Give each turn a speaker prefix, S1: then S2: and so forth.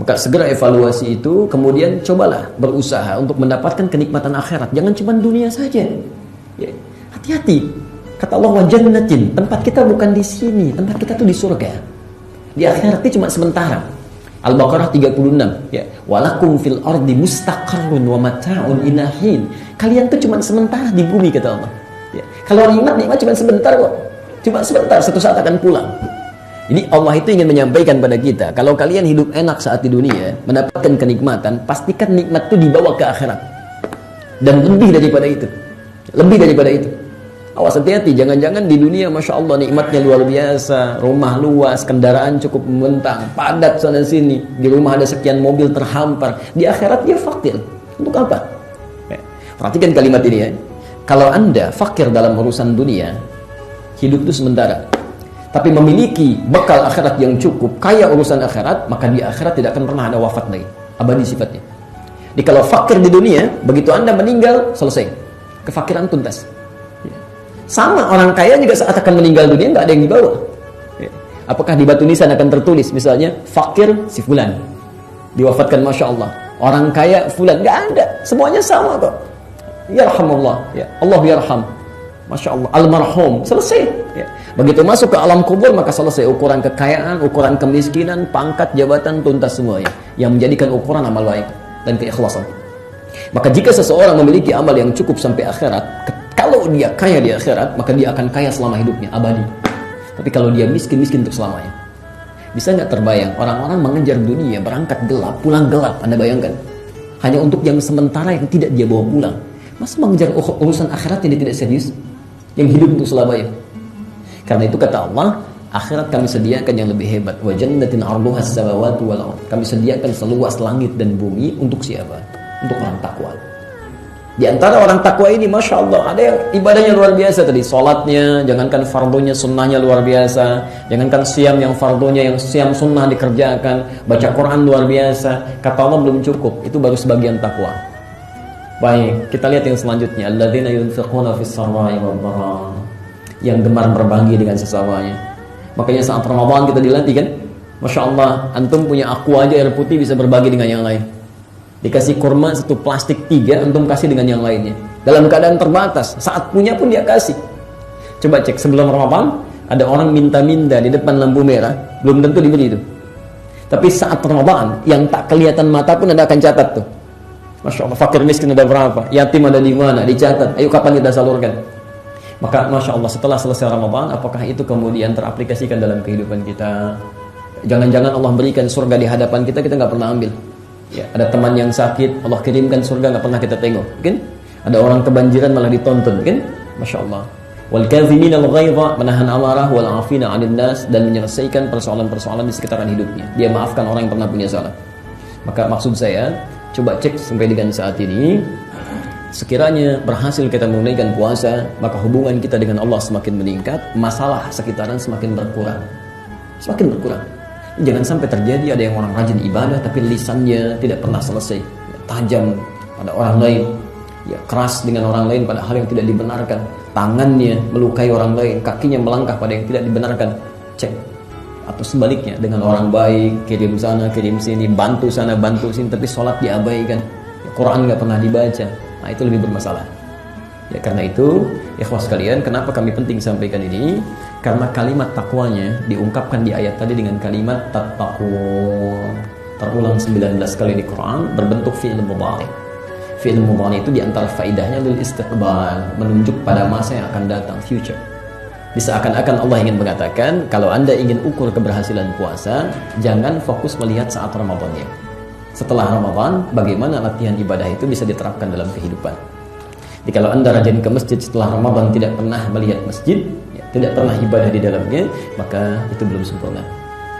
S1: Maka segera evaluasi itu, kemudian cobalah berusaha untuk mendapatkan kenikmatan akhirat. Jangan cuma dunia saja. Ya, hati-hati. Kata Allah, wa jannatin, tempat kita bukan di sini, tempat kita tuh di surga. Di akhirat itu cuma sementara. Al-Baqarah 36, ya. Walakum fil ardi mustaqarrun wa mata'un ilahin. Kalian tuh cuma sementara di bumi, kata Allah. Ya. Kalau nikmat cuma sebentar kok. Cuma sebentar, satu saat akan pulang. Jadi Allah itu ingin menyampaikan pada kita, kalau kalian hidup enak saat di dunia, mendapatkan kenikmatan, pastikan nikmat itu dibawa ke akhirat. Dan lebih daripada itu. Lebih daripada itu. Awas, hati-hati, jangan-jangan di dunia Masya Allah nikmatnya luar biasa, rumah luas, kendaraan cukup membentang, padat sana sini, di rumah ada sekian mobil terhampar, di akhirat dia fakir. Untuk apa? Perhatikan kalimat ini ya. Kalau Anda fakir dalam urusan dunia, hidup itu sementara. Tapi memiliki bekal akhirat yang cukup, kaya urusan akhirat, maka di akhirat tidak akan pernah ada wafat lagi, abadi sifatnya. Jadi kalau fakir di dunia, begitu Anda meninggal, selesai, kefakiran tuntas. Sama orang kaya juga saat akan meninggal dunia nggak ada yang dibawa. Apakah di batu nisan akan tertulis misalnya fakir si fulan diwafatkan, Masya Allah, orang kaya fulan? Nggak ada, semuanya sama kok. Yarhamullah, ya Allah yarham, Masya Allah, almarhum, selesai. Ya. Begitu masuk ke alam kubur, maka selesai ukuran kekayaan, ukuran kemiskinan, pangkat, jabatan, tuntas semuanya. Yang menjadikan ukuran amal baik dan keikhlasan. Maka jika seseorang memiliki amal yang cukup sampai akhirat, kalau dia kaya di akhirat, maka dia akan kaya selama hidupnya, abadi. Tapi kalau dia miskin untuk selamanya. Bisa nggak terbayang, orang-orang mengejar dunia, berangkat gelap, pulang gelap, Anda bayangkan. Hanya untuk yang sementara yang tidak dia bawa pulang. Masa mengejar urusan akhirat yang dia tidak serius? Yang hidup untuk selamanya. Karena itu kata Allah, akhirat kami sediakan yang lebih hebat. Wa jannatin 'arduha as-samawati wal ardh. Kami sediakan seluas langit dan bumi untuk siapa? Untuk orang takwa. Di antara orang takwa ini, Masya Allah, ada yang ibadahnya luar biasa tadi. Salatnya, jangankan fardunya, sunnahnya luar biasa. Jangankan siam yang fardunya, yang siam sunnah dikerjakan. Baca Quran luar biasa. Kata Allah belum cukup, itu baru sebagian takwa. Baik, kita lihat yang selanjutnya. Alladzina yunfiquna fis sarra'i wad dharra. Yang gemar berbagi dengan sesamanya. Makanya saat Ramadan kita dilatih kan, Masya Allah, antum punya aqua aja air putih bisa berbagi dengan yang lain. Dikasih kurma satu plastik 3, antum kasih dengan yang lainnya. Dalam keadaan terbatas, saat punya pun dia kasih. Coba cek sebelum Ramadan, ada orang minta-minta di depan lampu merah, belum tentu diberi itu. Tapi saat Ramadan, yang tak kelihatan mata pun Anda akan catat tuh. Masya Allah, fakir miskin ada berapa, yatim ada di mana, dicatat. Ayo kapan kita salurkan? Maka Masya Allah, setelah selesai Ramadan, apakah itu kemudian teraplikasikan dalam kehidupan kita? Jangan-jangan Allah berikan surga di hadapan kita, kita nggak pernah ambil. Ya, ada teman yang sakit, Allah kirimkan surga, nggak pernah kita tengok, kan? Ada orang kebanjiran malah ditonton, kan? Masya Allah. Wal kadhimina al-ghaidha, menahan amarah, wal 'afina 'anil nas, dan menyelesaikan persoalan-persoalan di sekitaran hidupnya. Dia maafkan orang yang pernah punya salah. Maka maksud saya, coba cek sampai dengan saat ini, sekiranya berhasil kita menunaikan puasa, maka hubungan kita dengan Allah semakin meningkat, masalah sekitaran semakin berkurang. Semakin berkurang. Jangan sampai terjadi ada yang orang rajin ibadah tapi lisannya tidak pernah selesai, ya, tajam pada orang lain, ya, keras dengan orang lain pada hal yang tidak dibenarkan, tangannya melukai orang lain, kakinya melangkah pada yang tidak dibenarkan. Cek. Atau sebaliknya, dengan orang baik, kirim sana, kirim sini, bantu sana, bantu sini, tapi sholat diabaikan, ya, Quran nggak pernah dibaca. Nah, itu lebih bermasalah. Ya, karena itu, ikhwas sekalian, kenapa kami penting sampaikan ini? Karena kalimat takwanya diungkapkan di ayat tadi dengan kalimat tattaqu. Terulang 19 kali di Quran, berbentuk fi'il mudhari. Fi'il mudhari itu diantara faidahnya lil istiqbal, menunjuk pada masa yang akan datang, future. Seakan-akan Allah ingin mengatakan, kalau Anda ingin ukur keberhasilan puasa, jangan fokus melihat saat Ramadannya. Setelah Ramadan, bagaimana latihan ibadah itu bisa diterapkan dalam kehidupan. Jadi kalau Anda rajin ke masjid setelah Ramadan tidak pernah melihat masjid, ya, tidak pernah ibadah di dalamnya, maka itu belum sempurna.